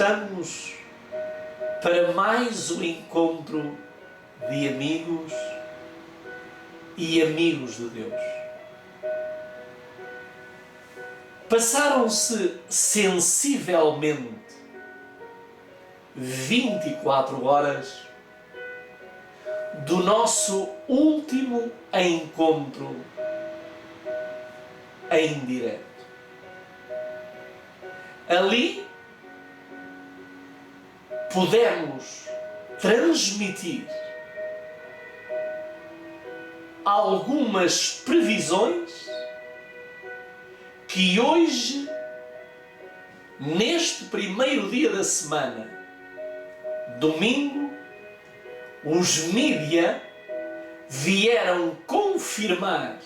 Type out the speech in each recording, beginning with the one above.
estamos para mais um encontro de amigos e amigos de Deus. Passaram-se sensivelmente 24 horas do nosso último encontro em direto. Ali pudemos transmitir algumas previsões que hoje, neste primeiro dia da semana, domingo, os mídia vieram confirmar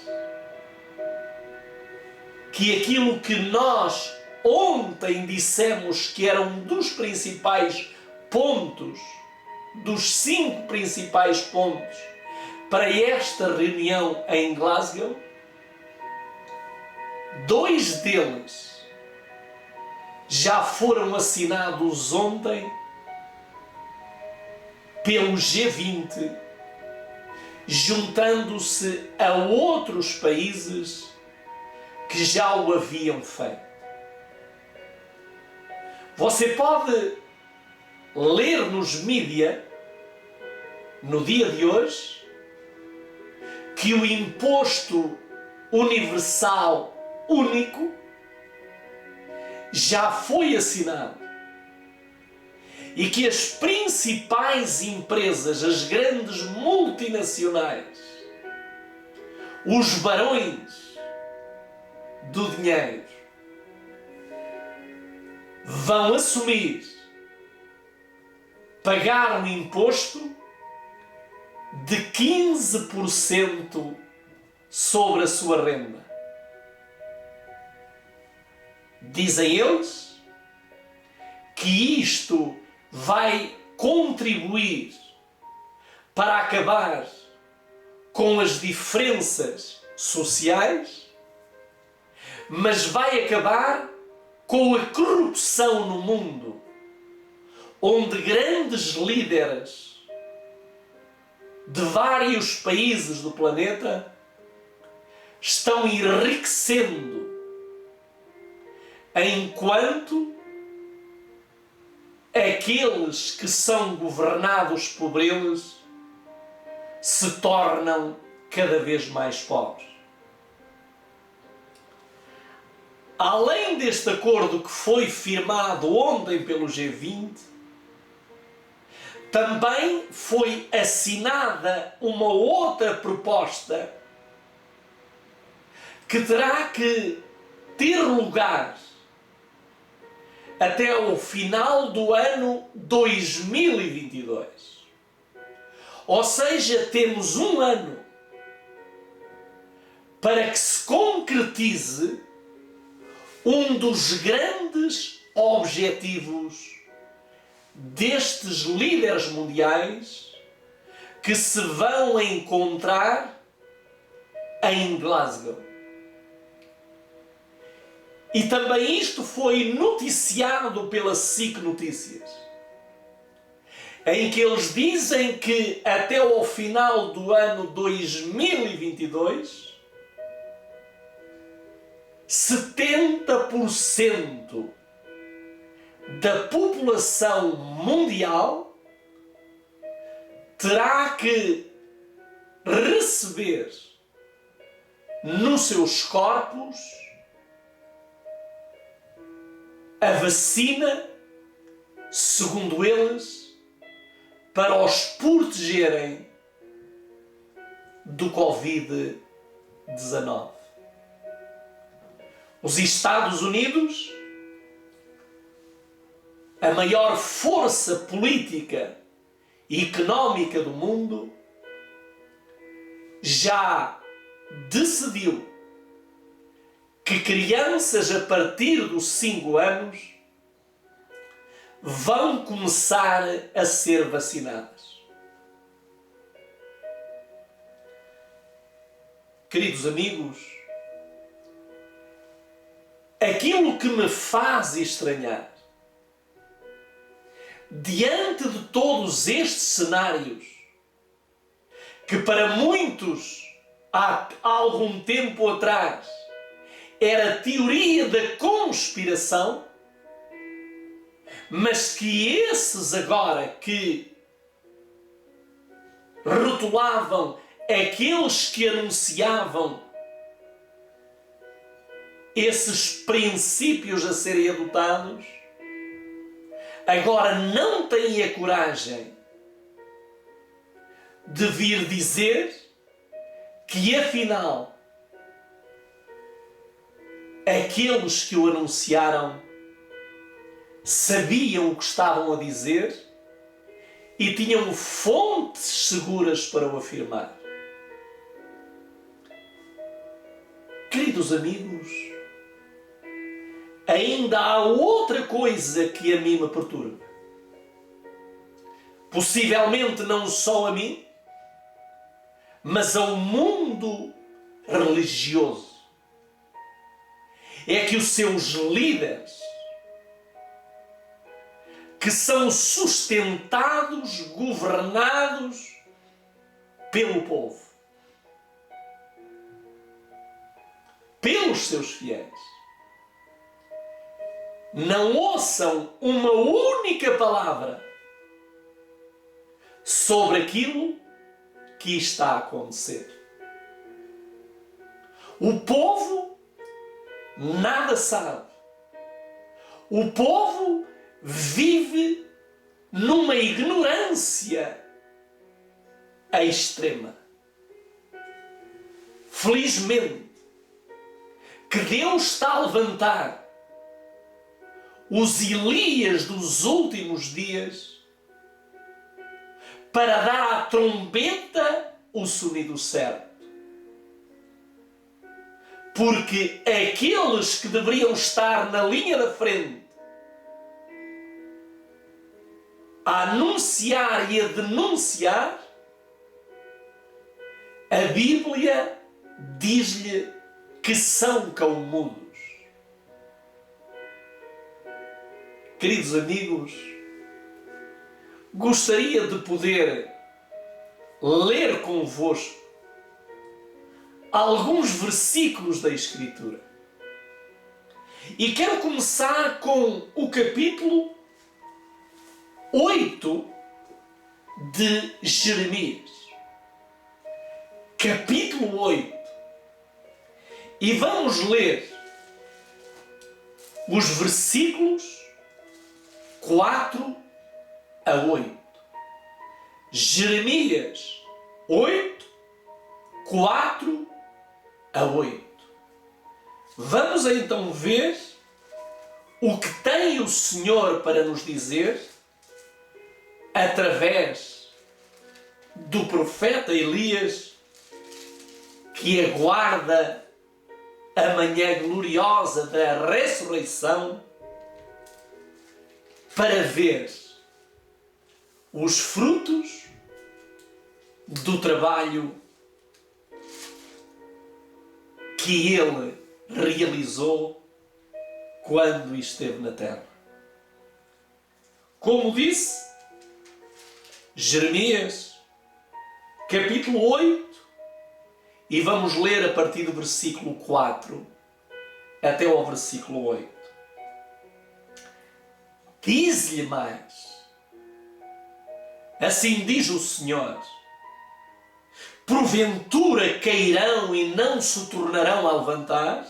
que aquilo que nós ontem dissemos que era um dos principais pontos, dos 5 principais pontos para esta reunião em Glasgow, 2 deles já foram assinados ontem pelo G20, juntando-se a outros países que já o haviam feito. Você pode ler nos mídia, no dia de hoje, que o imposto universal único já foi assinado e que as principais empresas, as grandes multinacionais, os barões do dinheiro, vão assumir pagar um imposto de 15% sobre a sua renda. Dizem eles que isto vai contribuir para acabar com as diferenças sociais, mas vai acabar com a corrupção no mundo, onde grandes líderes de vários países do planeta estão enriquecendo, enquanto aqueles que são governados por eles se tornam cada vez mais pobres. Além deste acordo que foi firmado ontem pelo G20, também foi assinada uma outra proposta que terá que ter lugar até o final do ano 2022. Ou seja, temos um ano para que se concretize um dos grandes objetivos destes líderes mundiais que se vão encontrar em Glasgow. E também isto foi noticiado pela SIC Notícias, em que eles dizem que até ao final do ano 2022, 70% da população mundial terá que receber nos seus corpos a vacina, segundo eles, para os protegerem do Covid-19. Os Estados Unidos, a maior força política e económica do mundo, já decidiu que crianças a partir dos 5 anos vão começar a ser vacinadas. Queridos amigos, aquilo que me faz estranhar diante de todos estes cenários, que para muitos, há algum tempo atrás, era teoria da conspiração, mas que esses agora que rotulavam aqueles que anunciavam esses princípios a serem adotados, agora não têm a coragem de vir dizer que afinal aqueles que o anunciaram sabiam o que estavam a dizer e tinham fontes seguras para o afirmar. Queridos amigos, ainda há outra coisa que a mim me perturba. Possivelmente não só a mim, mas ao mundo religioso. É que os seus líderes, que são sustentados, governados pelo povo, pelos seus fiéis, não ouçam uma única palavra sobre aquilo que está a acontecer. O povo nada sabe. O povo vive numa ignorância extrema. Felizmente, que Deus está a levantar os Elias dos últimos dias para dar à trombeta o sonido certo. Porque aqueles que deveriam estar na linha da frente a anunciar e a denunciar, a Bíblia diz-lhe que são cão-mudos. Queridos amigos, gostaria de poder ler convosco alguns versículos da Escritura. E quero começar com o capítulo 8 de Jeremias. Capítulo 8. E vamos ler os versículos 4 a 8. Jeremias 8, 4 a 8. Vamos então ver o que tem o Senhor para nos dizer através do profeta Elias, que aguarda a manhã gloriosa da ressurreição para ver os frutos do trabalho que ele realizou quando esteve na terra. Como disse, Jeremias, capítulo 8, e vamos ler a partir do versículo 4 até ao versículo 8. Diz-lhe mais: assim diz o Senhor, porventura cairão e não se tornarão a levantar?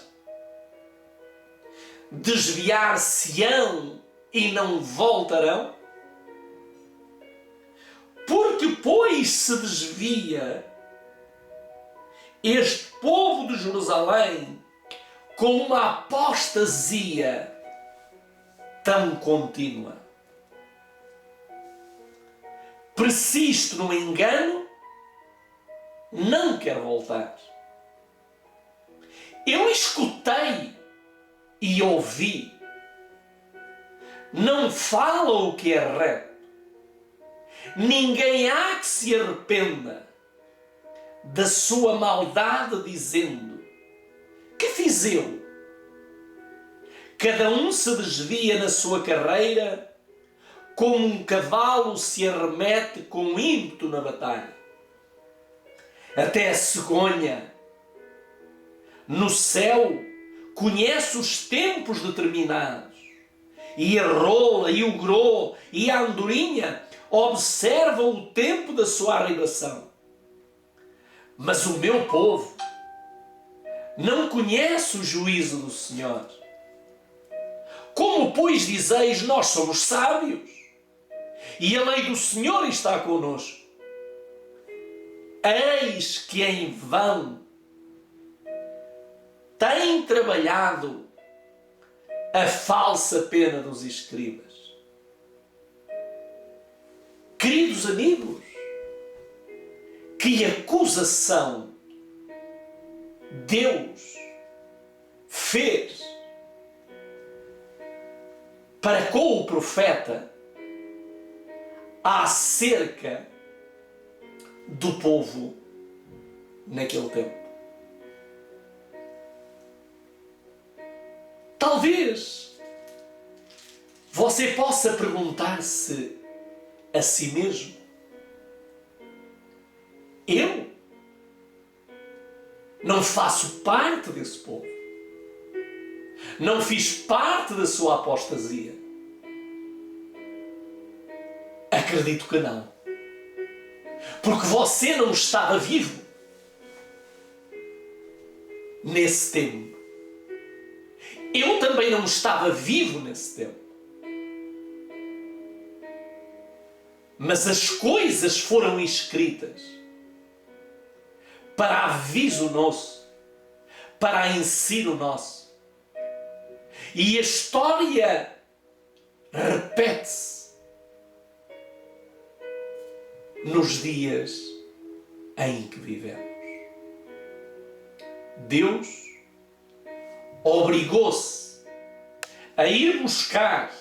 Desviar-se-ão e não voltarão? Porque, pois, se desvia este povo de Jerusalém com uma apostasia tão contínua, persiste no engano, não quer voltar. Eu escutei e ouvi, não fala o que é reto, ninguém há que se arrependa da sua maldade, dizendo: que fiz eu? Cada um se desvia na sua carreira, como um cavalo se arremete com ímpeto na batalha. Até a cegonha no céu conhece os tempos determinados, e a rola, e o grô, e a andorinha observam o tempo da sua arribação. Mas o meu povo não conhece o juízo do Senhor. Como, pois, dizeis, nós somos sábios, e a lei do Senhor está conosco? Eis que em vão tem trabalhado a falsa pena dos escribas. Queridos amigos, que acusação Deus fez para com o profeta acerca do povo naquele tempo. Talvez você possa perguntar-se a si mesmo: eu não faço parte desse povo, não fiz parte da sua apostasia? Acredito que não, porque você não estava vivo nesse tempo. Eu também não estava vivo nesse tempo. Mas as coisas foram escritas para aviso nosso, para ensino nosso. E a história repete-se nos dias em que vivemos. Deus obrigou-se a ir buscar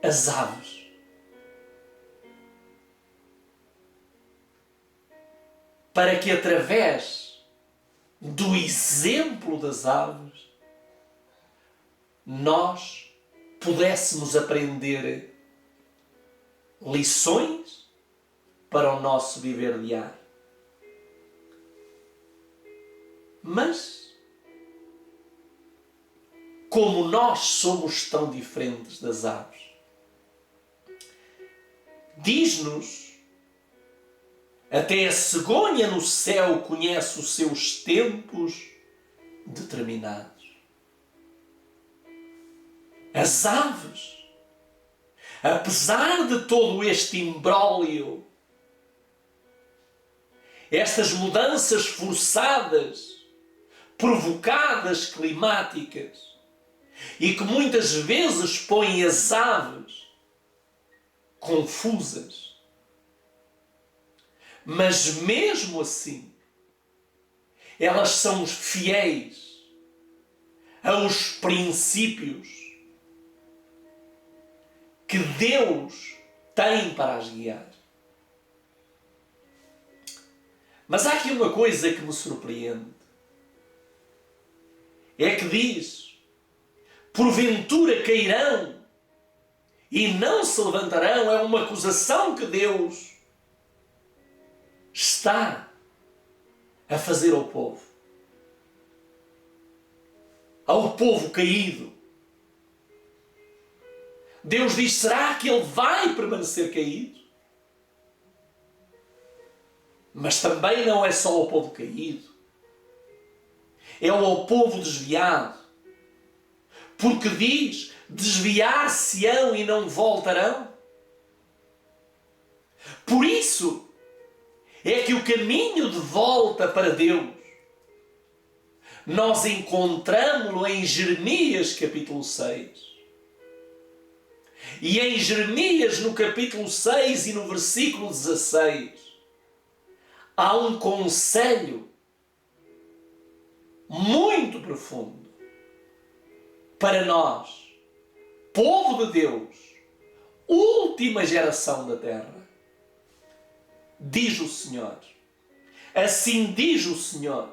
as aves para que, através do exemplo das aves, nós pudéssemos aprender lições para o nosso viver diário. Mas, como nós somos tão diferentes das aves, diz-nos: até a cegonha no céu conhece os seus tempos determinados. As aves, apesar de todo este imbróglio, estas mudanças forçadas, provocadas, climáticas, e que muitas vezes põem as aves confusas, mas mesmo assim elas são fiéis aos princípios que Deus tem para as guiar. Mas há aqui uma coisa que me surpreende. É que diz: porventura cairão e não se levantarão. É uma acusação que Deus está a fazer ao povo caído. Deus diz: será que ele vai permanecer caído? Mas também não é só o povo caído, é o povo desviado, porque diz: desviar-se-ão e não voltarão. Por isso é que o caminho de volta para Deus nós encontramos-lo em Jeremias capítulo 6. E em Jeremias, no capítulo 6 e no versículo 16, há um conselho muito profundo para nós, povo de Deus, última geração da terra. Diz o Senhor, assim diz o Senhor: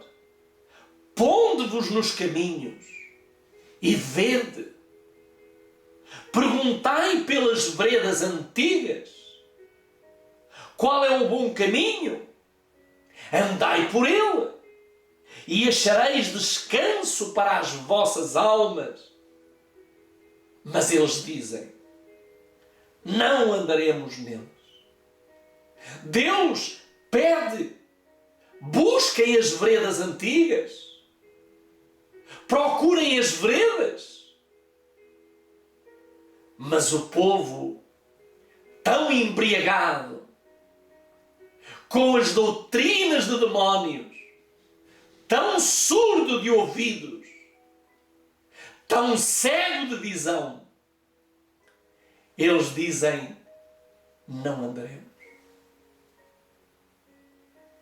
ponde-vos nos caminhos e vede, Perguntai pelas veredas antigas qual é o bom caminho. Andai por ele e achareis descanso para as vossas almas. Mas eles dizem: não andaremos neles. Deus pede: busquem as veredas antigas, procurem as veredas. Mas o povo, tão embriagado com as doutrinas de demónios, tão surdo de ouvidos, tão cego de visão, eles dizem: não andaremos.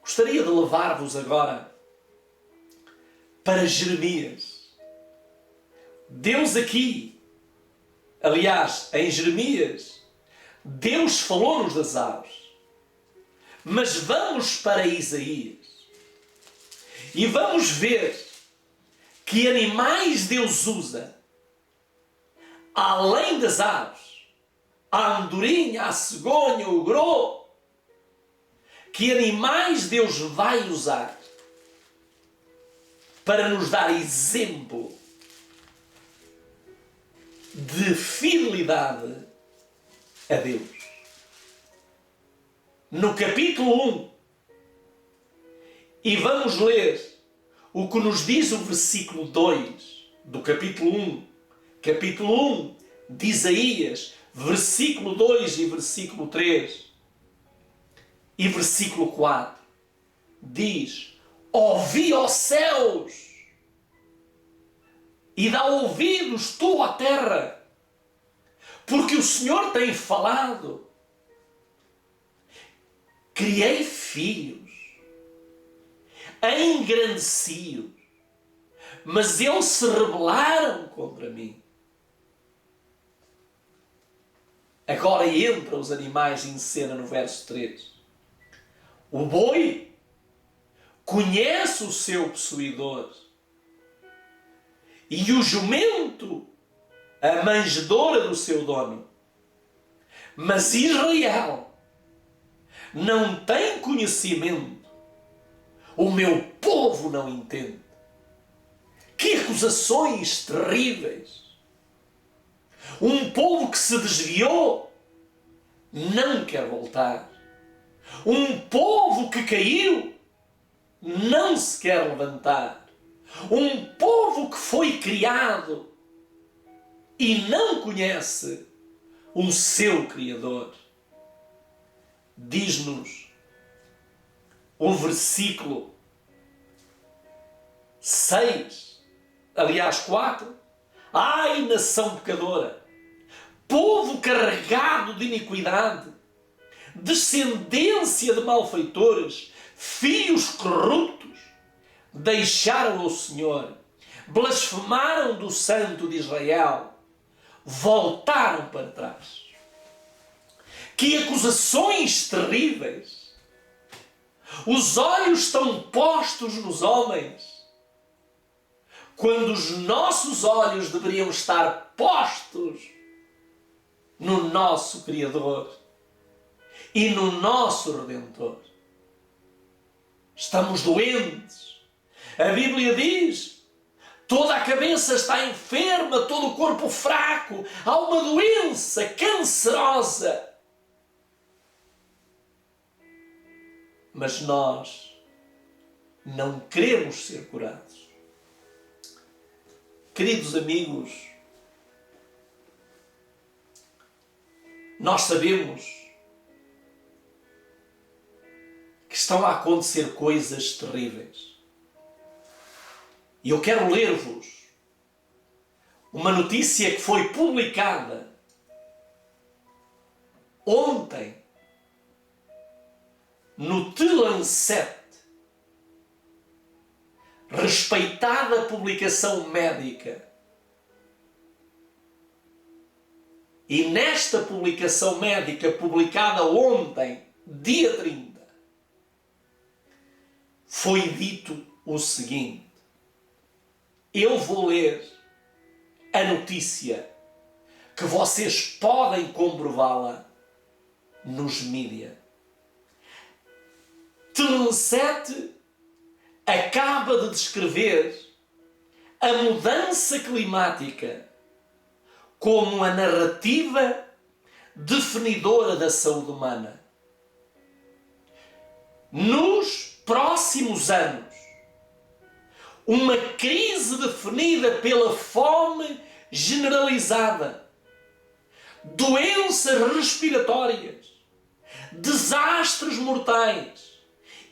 Gostaria de levar-vos agora para Jeremias. Deus aqui, aliás, em Jeremias, Deus falou-nos das aves. Mas vamos para Isaías e vamos ver que animais Deus usa, além das aves, a andorinha, a cegonha, o grô. Que animais Deus vai usar para nos dar exemplo de fidelidade a Deus. No capítulo 1, e vamos ler o que nos diz o versículo 2 do capítulo 1, capítulo 1 de Isaías, versículo 2 e versículo 3 e versículo 4, diz: ouvi, ó céus, e dá ouvidos tu, ó terra, porque o Senhor tem falado. Criei filhos, engrandeci-os, mas eles se rebelaram contra mim. Agora entra os animais em cena no verso 3. O boi conhece o seu possuidor, e o jumento a manjedoura do seu dono. Mas Israel não tem conhecimento, o meu povo não entende. Que acusações terríveis! Um povo que se desviou não quer voltar. Um povo que caiu não se quer levantar. Um povo que foi criado e não conhece o seu Criador. Diz-nos o versículo 6, aliás 4. Ai, nação pecadora, povo carregado de iniquidade, descendência de malfeitores, filhos corruptos, deixaram o Senhor, blasfemaram do Santo de Israel, voltaram para trás. Que acusações terríveis! Os olhos estão postos nos homens, quando os nossos olhos deveriam estar postos no nosso Criador e no nosso Redentor. Estamos doentes. A Bíblia diz: toda a cabeça está enferma, todo o corpo fraco. Há uma doença cancerosa. Mas nós não queremos ser curados. Queridos amigos, nós sabemos que estão a acontecer coisas terríveis. E eu quero ler-vos uma notícia que foi publicada ontem no The Lancet, respeitada publicação médica. E nesta publicação médica, publicada ontem, dia 30, foi dito o seguinte. Eu vou ler a notícia que vocês podem comprová-la nos mídia. Telenet acaba de descrever a mudança climática como a narrativa definidora da saúde humana. Nos próximos anos, uma crise definida pela fome generalizada, doenças respiratórias, desastres mortais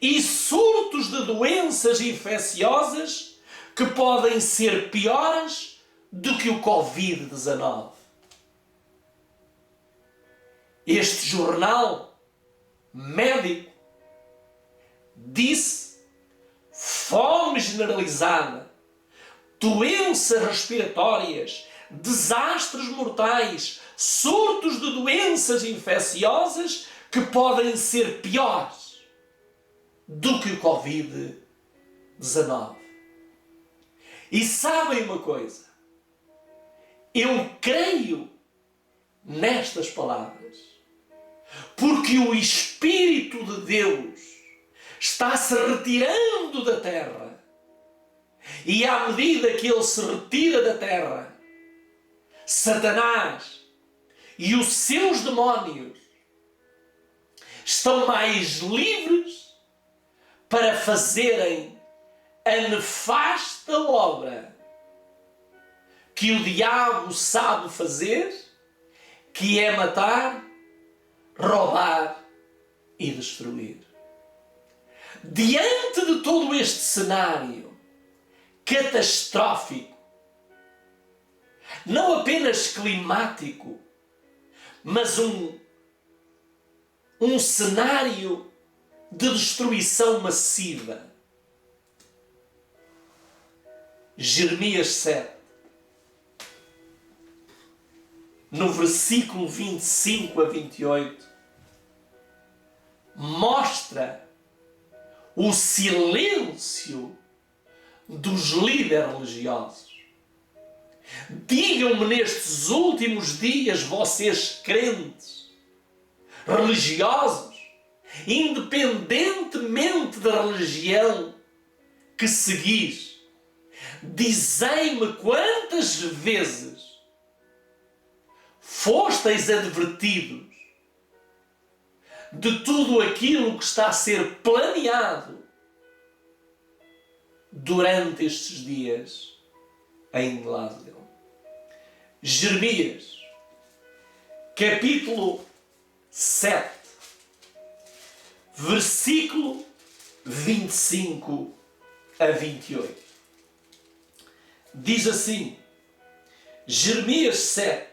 e surtos de doenças infecciosas que podem ser piores do que o Covid-19. Este jornal médico disse: fome generalizada, doenças respiratórias, desastres mortais, surtos de doenças infecciosas que podem ser piores do que o Covid-19. E sabem uma coisa? Eu creio nestas palavras, porque o Espírito de Deus está se retirando da terra. E à medida que ele se retira da terra, Satanás e os seus demónios estão mais livres para fazerem a nefasta obra que o diabo sabe fazer, que é matar, roubar e destruir. Diante de todo este cenário catastrófico, não apenas climático, mas um cenário de destruição massiva, Jeremias 7, no versículo 25 a 28, mostra o silêncio dos líderes religiosos. Digam-me nestes últimos dias, vocês crentes, religiosos, independentemente da religião que seguis, dizei-me quantas vezes fosteis advertidos de tudo aquilo que está a ser planeado durante estes dias em Glasgow. Jeremias, capítulo 7, versículo 25 a 28. Diz assim, Jeremias 7,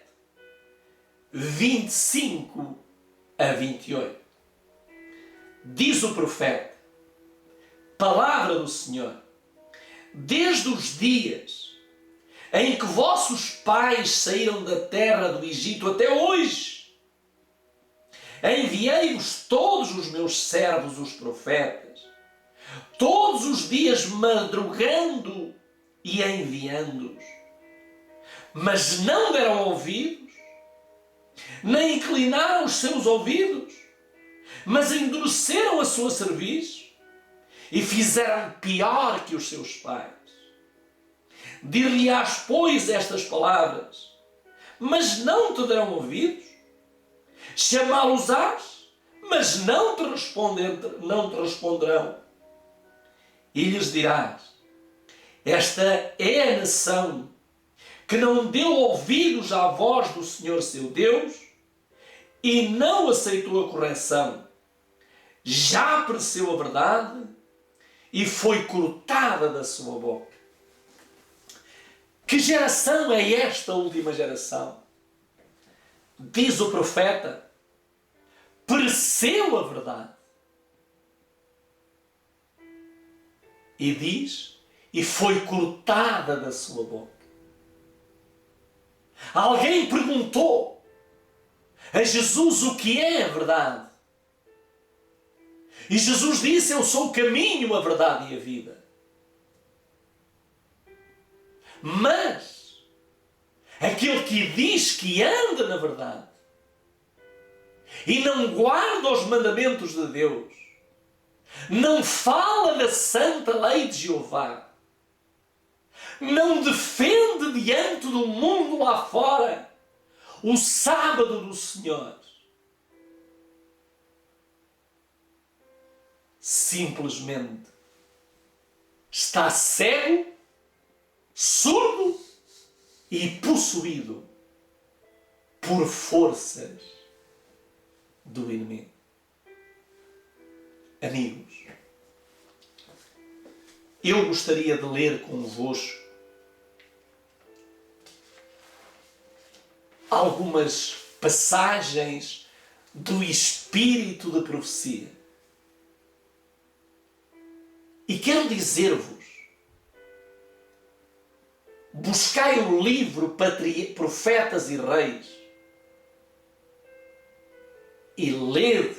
25 a 28. Diz o profeta, palavra do Senhor: desde os dias em que vossos pais saíram da terra do Egito até hoje, enviei-vos todos os meus servos, os profetas, todos os dias madrugando e enviando-os. Mas não deram ouvidos, nem inclinaram os seus ouvidos, mas endureceram a sua cerviz e fizeram pior que os seus pais. Dir-lhe-ás, pois, estas palavras, mas não te darão ouvidos? Chamá-los-ás, mas não te responderão. E lhes dirás: esta é a nação que não deu ouvidos à voz do Senhor seu Deus e não aceitou a correção. Já pereceu a verdade e foi cortada da sua boca. Que geração é esta última geração? Diz o profeta, pereceu a verdade. E diz, e foi cortada da sua boca. Alguém perguntou a Jesus o que é a verdade. E Jesus disse, eu sou o caminho, a verdade e a vida. Mas aquele que diz que anda na verdade e não guarda os mandamentos de Deus, não fala da santa lei de Jeová, não defende diante do mundo lá fora o sábado do Senhor, simplesmente está cego, surdo e possuído por forças do inimigo. Amigos, eu gostaria de ler convosco algumas passagens do Espírito de Profecia. E quero dizer-vos, buscai o livro Profetas e Reis e lede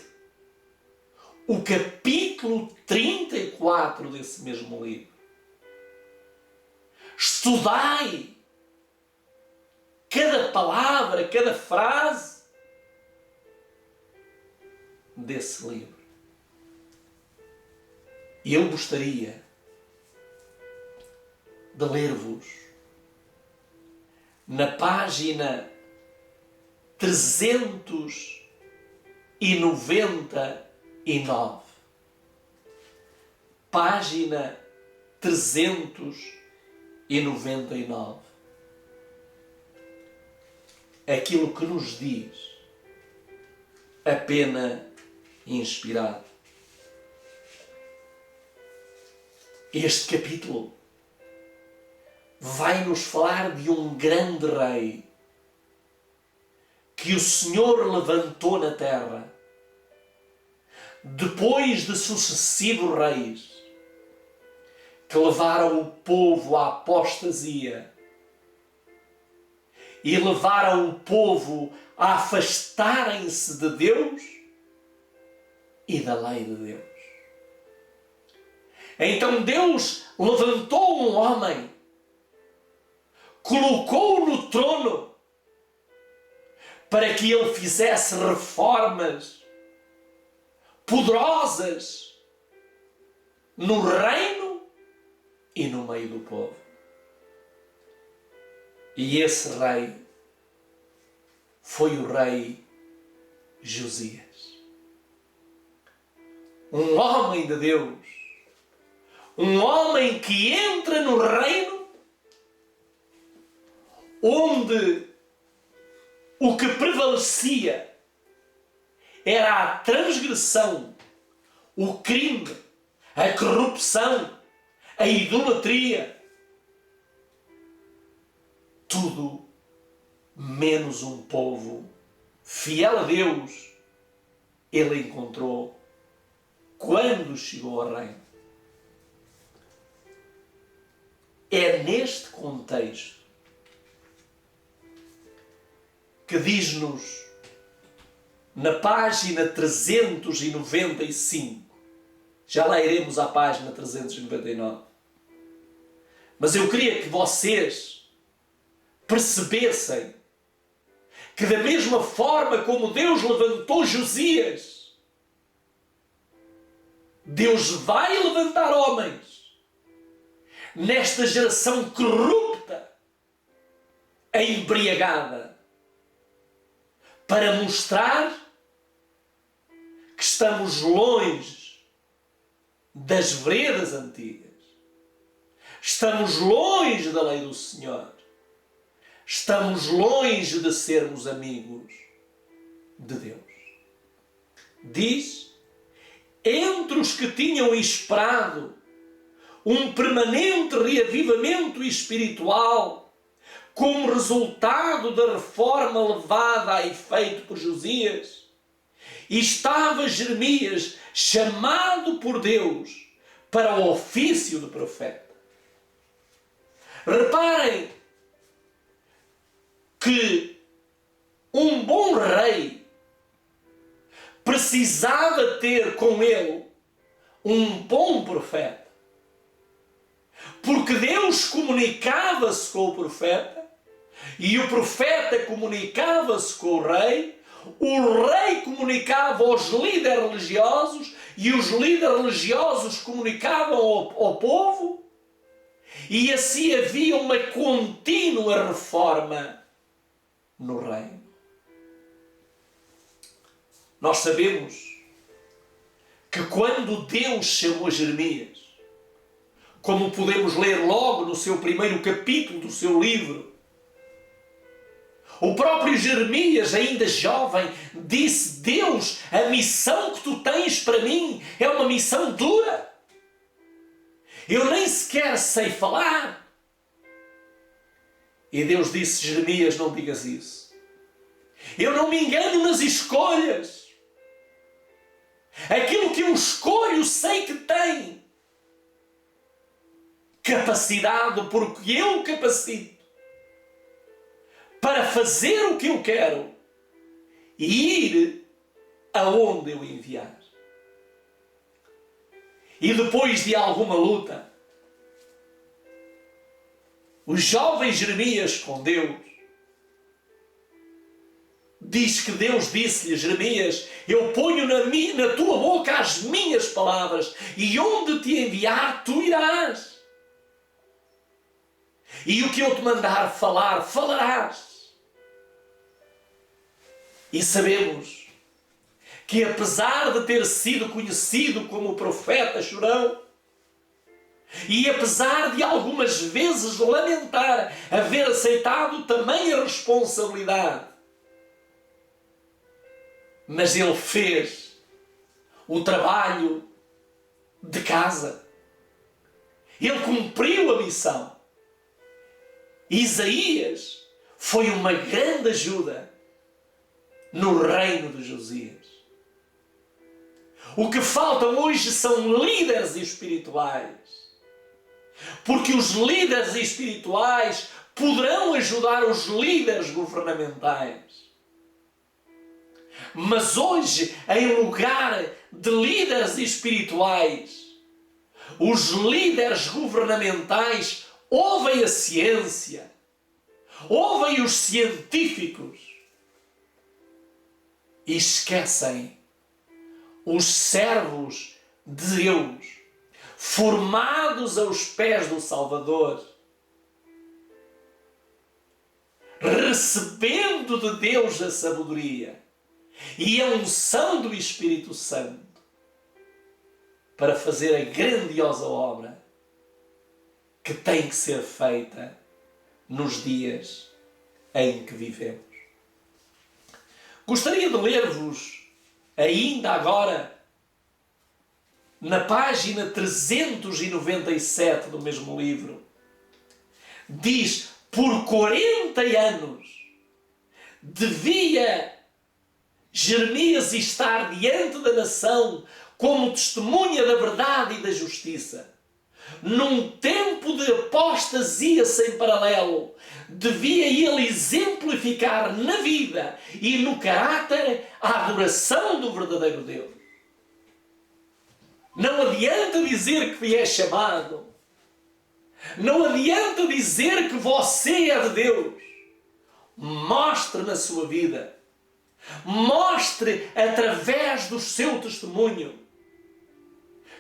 o capítulo 34 desse mesmo livro. Estudai cada palavra, cada frase desse livro. E eu gostaria de ler-vos na página 399. Página 399. Aquilo que nos diz a pena inspirada. Este capítulo vai nos falar de um grande rei que o Senhor levantou na terra depois de sucessivos reis que levaram o povo à apostasia e levaram o povo a afastarem-se de Deus e da lei de Deus. Então Deus levantou um homem, colocou-o no trono para que ele fizesse reformas poderosas no reino e no meio do povo. E esse rei foi o rei Josias. Um homem de Deus, um homem que entra no reino onde o que prevalecia era a transgressão, o crime, a corrupção, a idolatria. Tudo menos um povo fiel a Deus ele encontrou quando chegou ao reino. É neste contexto que diz-nos na página 395, já lá iremos à página 399, mas eu queria que vocês percebessem que da mesma forma como Deus levantou Josias, Deus vai levantar homens nesta geração corrupta, embriagada, para mostrar que estamos longe das veredas antigas, estamos longe da lei do Senhor, estamos longe de sermos amigos de Deus. Diz: entre os que tinham esperado um permanente reavivamento espiritual como resultado da reforma levada a efeito por Josias, estava Jeremias chamado por Deus para o ofício de profeta. Reparem que um bom rei precisava ter com ele um bom profeta, porque Deus comunicava-se com o profeta E o profeta comunicava-se com o rei comunicava aos líderes religiosos e os líderes religiosos comunicavam ao povo, e assim havia uma contínua reforma no reino. Nós sabemos que quando Deus chamou Jeremias, como podemos ler logo no seu primeiro capítulo do seu livro, o próprio Jeremias, ainda jovem, disse: Deus, a missão que tu tens para mim é uma missão dura. Eu nem sequer sei falar. E Deus disse: Jeremias, não digas isso. Eu não me engano nas escolhas. Aquilo que eu escolho sei que tem capacidade, porque eu capacito para fazer o que eu quero e ir aonde eu enviar. E depois de alguma luta, o jovem Jeremias com Deus diz que Deus disse-lhe: Jeremias, eu ponho na tua boca as minhas palavras, e onde te enviar tu irás. E o que eu te mandar falar, falarás. E sabemos que, apesar de ter sido conhecido como o profeta chorão, e apesar de algumas vezes lamentar haver aceitado tamanha responsabilidade, mas ele fez o trabalho de casa. Ele cumpriu a missão. Isaías foi uma grande ajuda no reino de Josias. O que faltam hoje são líderes espirituais. Porque os líderes espirituais poderão ajudar os líderes governamentais. Mas hoje, em lugar de líderes espirituais, os líderes governamentais ouvem a ciência, ouvem os científicos e esquecem os servos de Deus, formados aos pés do Salvador, recebendo de Deus a sabedoria e a unção do Espírito Santo para fazer a grandiosa obra que tem que ser feita nos dias em que vivemos. Gostaria de ler-vos ainda agora, na página 397 do mesmo livro, diz: por 40 anos devia Jeremias estar diante da nação como testemunha da verdade e da justiça. Num tempo de apostasia sem paralelo, devia ele exemplificar na vida e no caráter a adoração do verdadeiro Deus. Não adianta dizer que é chamado. Não adianta dizer que você é de Deus. Mostre na sua vida. Mostre através do seu testemunho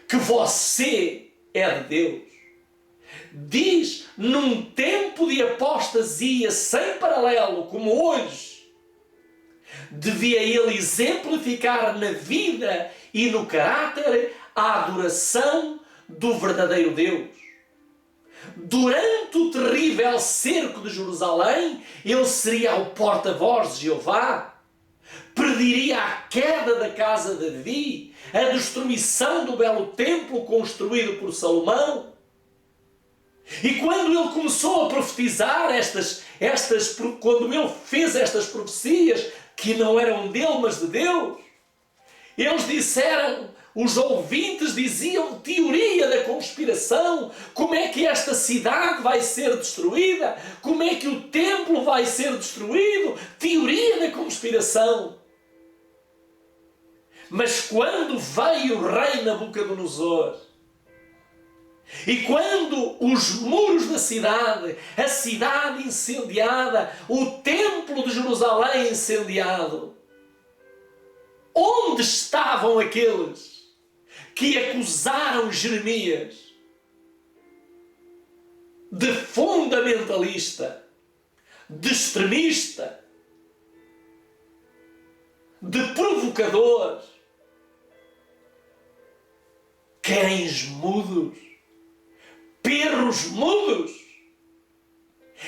que você é de Deus. Diz: num tempo de apostasia sem paralelo como hoje, devia ele exemplificar na vida e no caráter a adoração do verdadeiro Deus. Durante o terrível cerco de Jerusalém, ele seria o porta-voz de Jeová, prediria a queda da casa de Davi, a destruição do belo templo construído por Salomão. E quando ele começou a profetizar quando ele fez estas profecias, que não eram dele, mas de Deus, eles disseram, os ouvintes diziam: teoria da conspiração, como é que esta cidade vai ser destruída, como é que o templo vai ser destruído, teoria da conspiração. Mas quando veio o rei Nabucodonosor E quando os muros da cidade, a cidade incendiada, o templo de Jerusalém incendiado, onde estavam aqueles que acusaram Jeremias de fundamentalista, de extremista, de provocador? Cães mudos, perros mudos.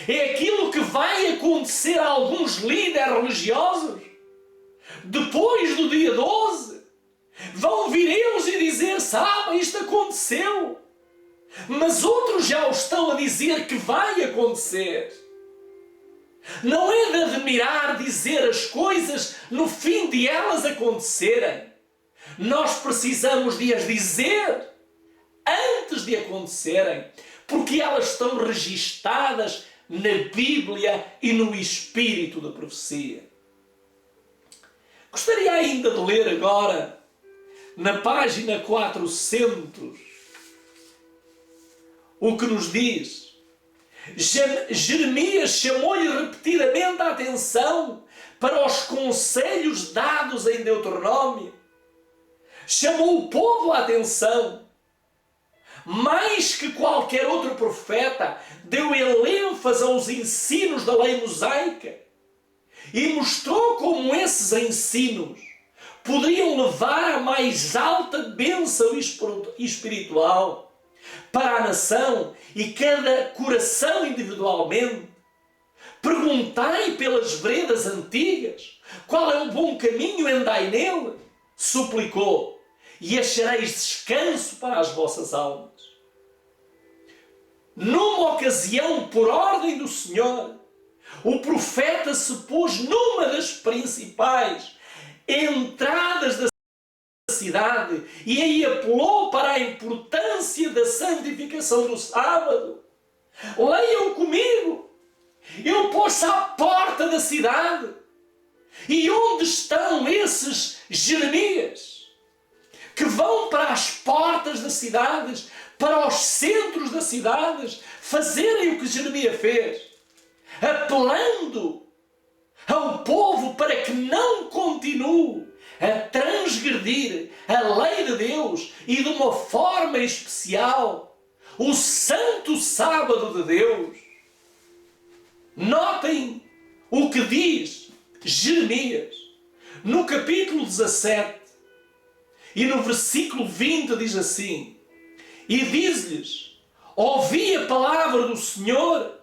É aquilo que vai acontecer a alguns líderes religiosos depois do dia 12. Vão vir eles e dizer: sabe, isto aconteceu. Mas outros já o estão a dizer que vai acontecer. Não é de admirar dizer as coisas no fim de elas acontecerem. Nós precisamos de as dizer antes de acontecerem, porque elas estão registadas na Bíblia e no espírito da profecia. Gostaria ainda de ler agora, na página 400, o que nos diz. Jeremias chamou-lhe repetidamente a atenção para os conselhos dados em Deuteronômio. Chamou o povo a atenção. Mais que qualquer outro profeta, deu ele ênfase aos ensinos da lei mosaica e mostrou como esses ensinos poderiam levar à mais alta bênção espiritual para a nação e cada coração individualmente. Perguntai pelas veredas antigas, qual é o bom caminho, andai nele, suplicou, e achareis descanso para as vossas almas. Numa ocasião, por ordem do Senhor, o profeta se pôs numa das principais entradas da cidade e aí apelou para a importância da santificação do sábado. Leiam comigo. Ele pôs-se à porta da cidade. E onde estão esses Jeremias que vão para as portas das cidades, para os centros das cidades, fazerem o que Jeremias fez, apelando ao povo para que não continue a transgredir a lei de Deus e de uma forma especial o santo sábado de Deus. Notem o que diz Jeremias no capítulo 17 e no versículo 20 diz assim: e diz-lhes: ouvi a palavra do Senhor,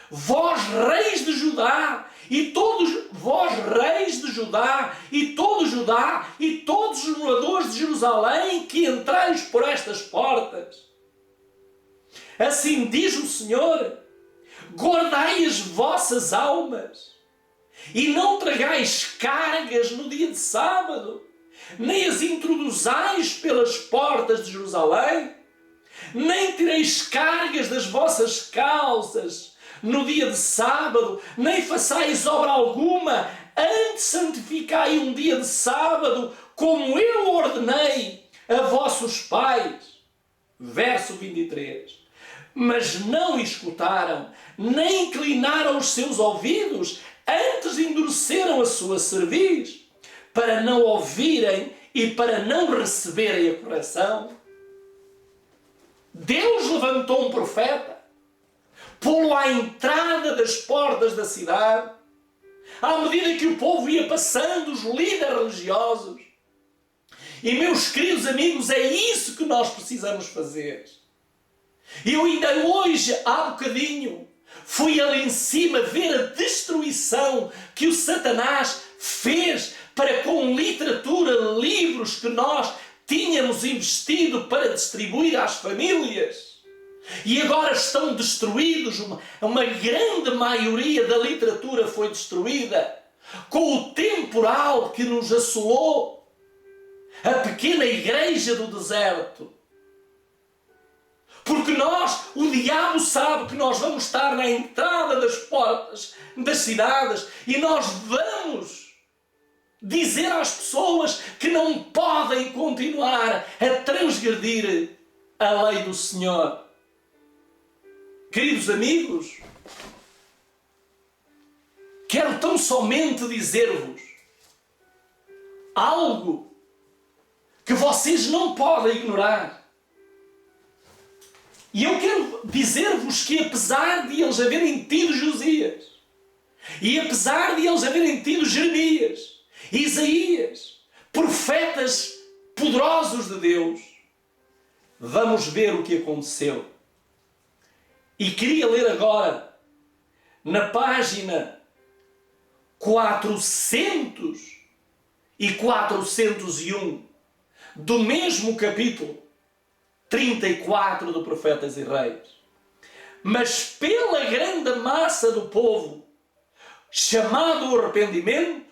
vós reis de Judá, e todos vós reis de Judá, e todo Judá, e todos os moradores de Jerusalém que entrais por estas portas. Assim diz o Senhor: guardai as vossas almas, e não tragais cargas no dia de sábado, nem as introduzais pelas portas de Jerusalém, nem tireis cargas das vossas calças no dia de sábado, nem façais obra alguma, antes santificai um dia de sábado, como eu ordenei a vossos pais. Verso 23. Mas não escutaram, nem inclinaram os seus ouvidos, antes endureceram a sua cerviz, para não ouvirem e para não receberem a correção. Deus levantou um profeta, pô-lo à entrada das portas da cidade, à medida que o povo ia passando, os líderes religiosos. E, meus queridos amigos, é isso que nós precisamos fazer. Eu ainda hoje, há bocadinho, fui ali em cima ver a destruição que o Satanás fez para com literatura, livros que nós tínhamos investido para distribuir às famílias. E agora estão destruídos, uma grande maioria da literatura foi destruída com o temporal que nos assolou, a pequena igreja do deserto. Porque o diabo sabe que nós vamos estar na entrada das portas das cidades e nós vamos dizer às pessoas que não podem continuar a transgredir a lei do Senhor. Queridos amigos, quero tão somente dizer-vos algo que vocês não podem ignorar. E eu quero dizer-vos que apesar de eles haverem tido Josias, e apesar de eles haverem tido Jeremias, Isaías, profetas poderosos de Deus, vamos ver o que aconteceu. E queria ler agora, na página 400 e 401, do mesmo capítulo 34 do Profetas e Reis. Mas pela grande massa do povo, chamado ao arrependimento,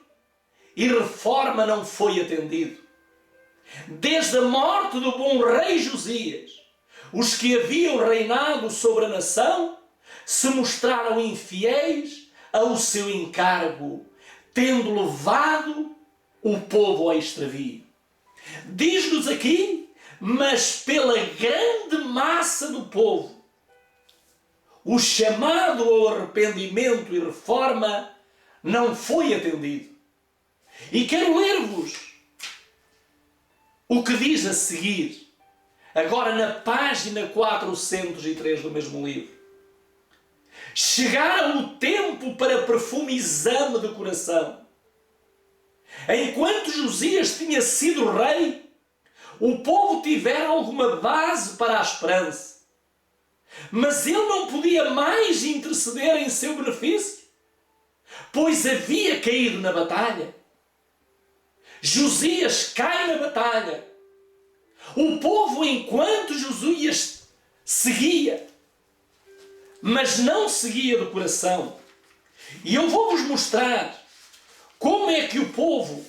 e reforma não foi atendido. Desde a morte do bom rei Josias, os que haviam reinado sobre a nação se mostraram infiéis ao seu encargo, tendo levado o povo ao extravio. Diz-nos aqui, mas pela grande massa do povo, o chamado ao arrependimento e reforma não foi atendido. E quero ler-vos o que diz a seguir, agora na página 403 do mesmo livro. Chegara o tempo para perfume e exame de coração. Enquanto Josias tinha sido rei, o povo tivera alguma base para a esperança. Mas ele não podia mais interceder em seu benefício, pois havia caído na batalha. Josias cai na batalha. O povo, enquanto Josias seguia, mas não seguia do coração. E eu vou-vos mostrar como é que o povo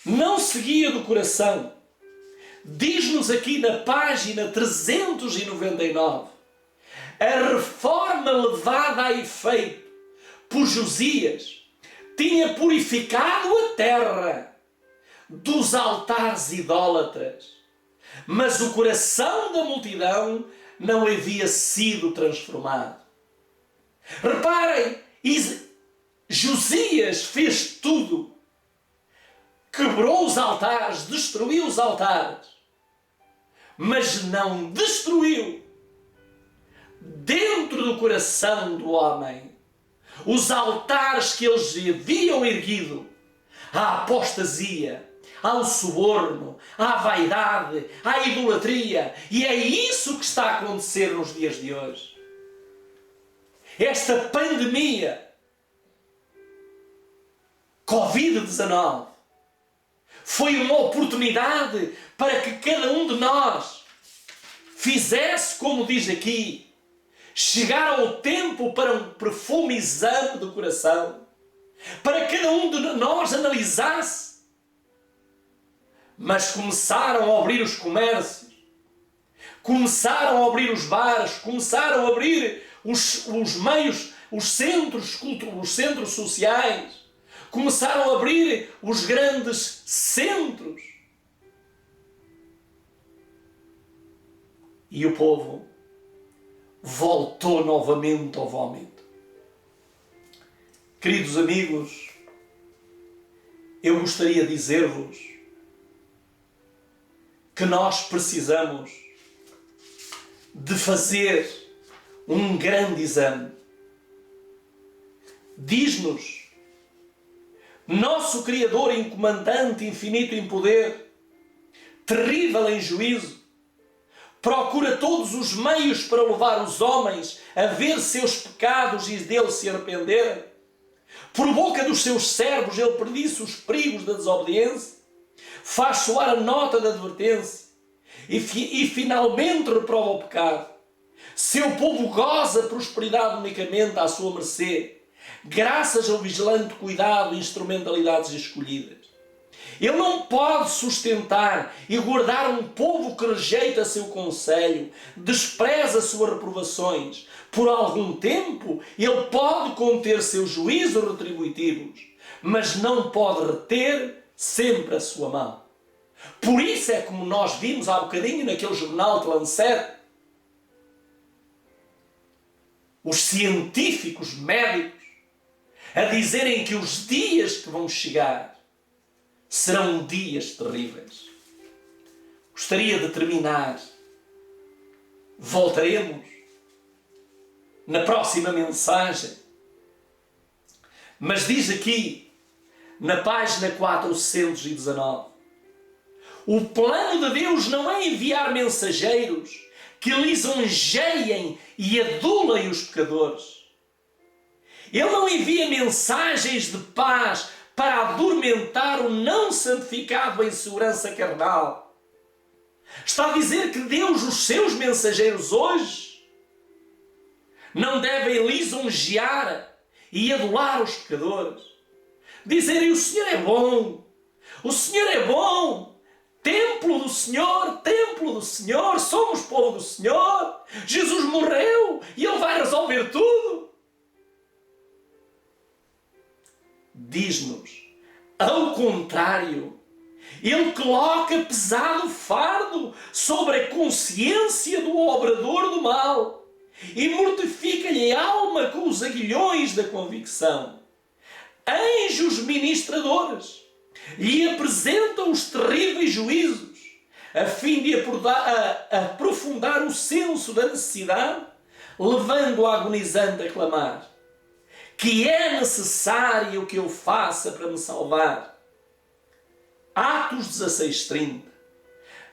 não seguia do coração. Diz-nos aqui na página 399, a reforma levada a efeito por Josias tinha purificado a terra dos altares idólatras, mas o coração da multidão não havia sido transformado. Reparem, Josias fez tudo. Quebrou os altares, destruiu os altares, mas não destruiu dentro do coração do homem os altares que eles haviam erguido à apostasia, ao suborno, à vaidade, à idolatria. E é isso que está a acontecer nos dias de hoje. Esta pandemia Covid-19 foi uma oportunidade para que cada um de nós fizesse, como diz aqui, chegar ao tempo para um perfume exame do coração, para cada um de nós analisasse. Mas começaram a abrir os comércios, começaram a abrir os bares, começaram a abrir os meios, os centros sociais, começaram a abrir os grandes centros. E o povo voltou novamente ao vómito. Queridos amigos, eu gostaria de dizer-vos que nós precisamos de fazer um grande exame. Diz-nos, nosso Criador incomandante, infinito em poder, terrível em juízo, procura todos os meios para levar os homens a ver seus pecados e dele se arrependerem. Por boca dos seus servos ele predice os perigos da desobediência, faz soar a nota da advertência e finalmente reprova o pecado. Seu povo goza prosperidade unicamente à sua mercê, graças ao vigilante cuidado e instrumentalidades escolhidas. Ele não pode sustentar e guardar um povo que rejeita seu conselho, despreza suas reprovações. Por algum tempo, ele pode conter seus juízos retributivos, mas não pode reter sempre a sua mão. Por isso é como nós vimos há bocadinho naquele jornal de Lancet, os científicos médicos a dizerem que os dias que vão chegar serão dias terríveis. Gostaria de terminar. Voltaremos na próxima mensagem. Mas diz aqui, na página 419, o plano de Deus não é enviar mensageiros que lisonjeiem e adulem os pecadores. Ele não envia mensagens de paz para adormentar o não santificado em segurança carnal. Está a dizer que Deus, os seus mensageiros hoje, não devem lisonjear e adular os pecadores. Dizerem: o Senhor é bom, o Senhor é bom, templo do Senhor, somos povo do Senhor, Jesus morreu e Ele vai resolver tudo. Diz-nos, ao contrário, Ele coloca pesado fardo sobre a consciência do obrador do mal e mortifica-lhe a alma com os aguilhões da convicção. Anjos ministradores lhe apresentam os terríveis juízos, a fim de aprofundar o senso da necessidade, levando o agonizante a clamar: que é necessário que eu faça para me salvar? Atos 16:30.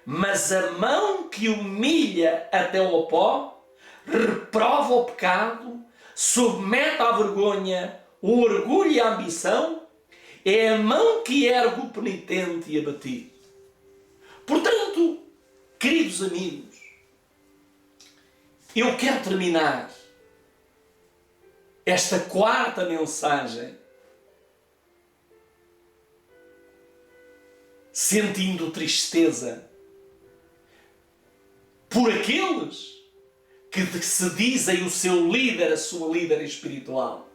Mas a mão que humilha até ao pó, reprova o pecado, submete à vergonha, o orgulho e a ambição, é a mão que ergue o penitente e abatido. Portanto, queridos amigos, eu quero terminar esta quarta mensagem sentindo tristeza por aqueles que se dizem o seu líder, a sua líder espiritual.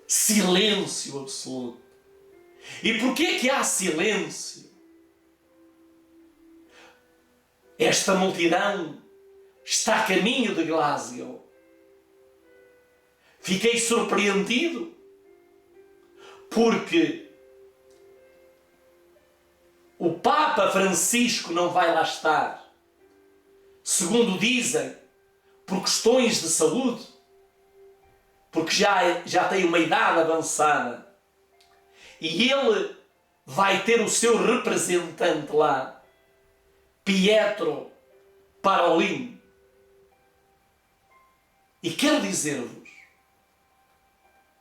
Silêncio absoluto. E porquê que há silêncio? Esta multidão está a caminho de Glasgow. Fiquei surpreendido porque o Papa Francisco não vai lá estar, segundo dizem, por questões de saúde, porque já tem uma idade avançada. E ele vai ter o seu representante lá, Pietro Parolin. E quero dizer-vos,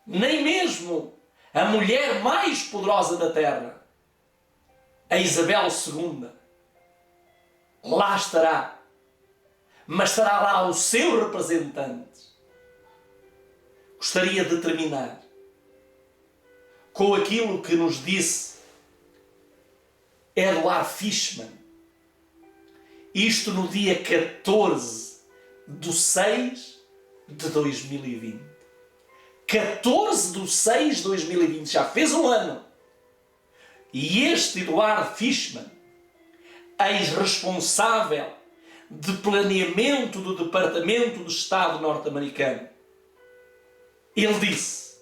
nem mesmo a mulher mais poderosa da terra, a Isabel II, lá estará, mas estará lá o seu representante. Gostaria de terminar com aquilo que nos disse Eduard Fishman, isto no dia 14/6/2020. 14/6/2020, já fez um ano. E este Eduard Fishman, ex-responsável de planeamento do Departamento de Estado norte-americano, ele disse: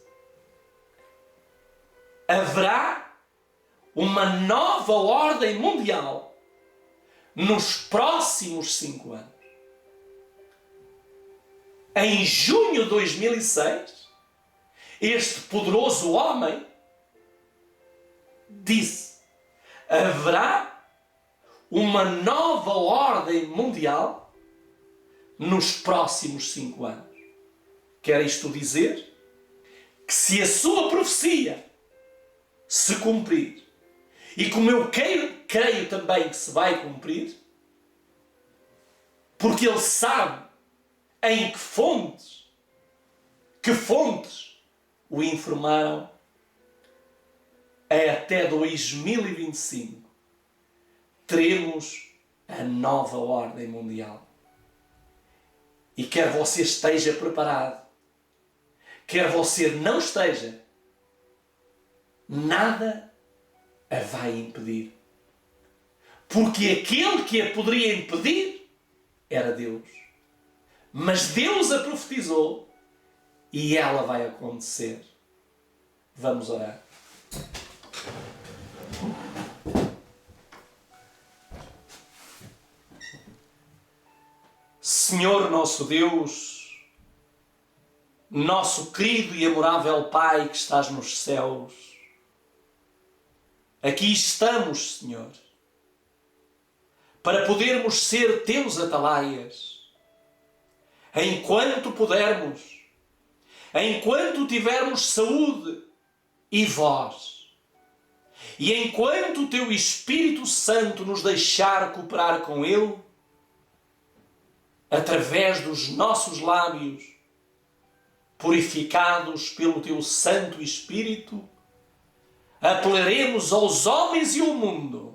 haverá uma nova ordem mundial nos próximos 5 anos. Em junho de 2006, este poderoso homem disse: haverá uma nova ordem mundial nos próximos 5 anos. Quer isto dizer que se a sua profecia se cumprir, e como eu creio também que se vai cumprir, porque ele sabe em que fontes o informaram, até 2025 teremos a nova ordem mundial. E quer você esteja preparado, quer você não esteja, nada a vai impedir. Porque aquele que a poderia impedir era Deus. Mas Deus a profetizou e ela vai acontecer. Vamos orar. Senhor nosso Deus, nosso querido e amorável Pai que estás nos céus, aqui estamos, Senhor, para podermos ser teus atalaias, enquanto pudermos, enquanto tivermos saúde e voz, e enquanto o teu Espírito Santo nos deixar cooperar com Ele, através dos nossos lábios, purificados pelo teu Santo Espírito, apelaremos aos homens e ao mundo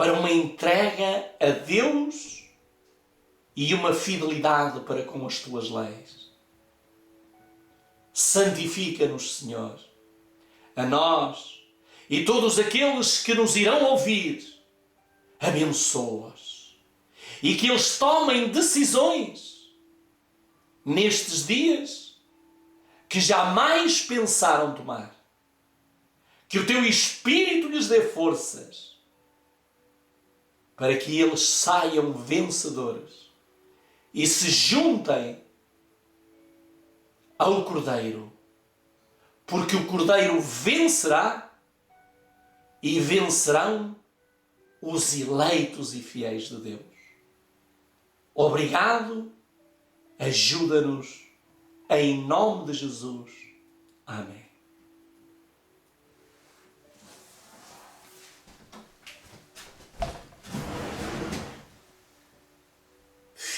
para uma entrega a Deus e uma fidelidade para com as tuas leis. Santifica-nos, Senhor, a nós e todos aqueles que nos irão ouvir. Abençoa-os e que eles tomem decisões nestes dias que jamais pensaram tomar. Que o teu Espírito lhes dê forças para que eles saiam vencedores e se juntem ao Cordeiro, porque o Cordeiro vencerá e vencerão os eleitos e fiéis de Deus. Obrigado, ajuda-nos, em nome de Jesus. Amém.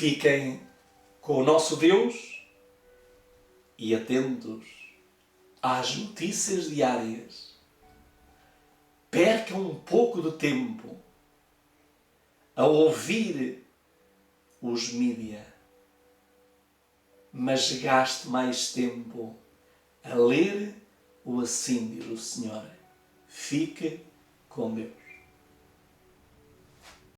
Fiquem com o nosso Deus e atentos às notícias diárias. Percam um pouco de tempo a ouvir os mídia, mas gaste mais tempo a ler o Assim diz o Senhor. Fique com Deus.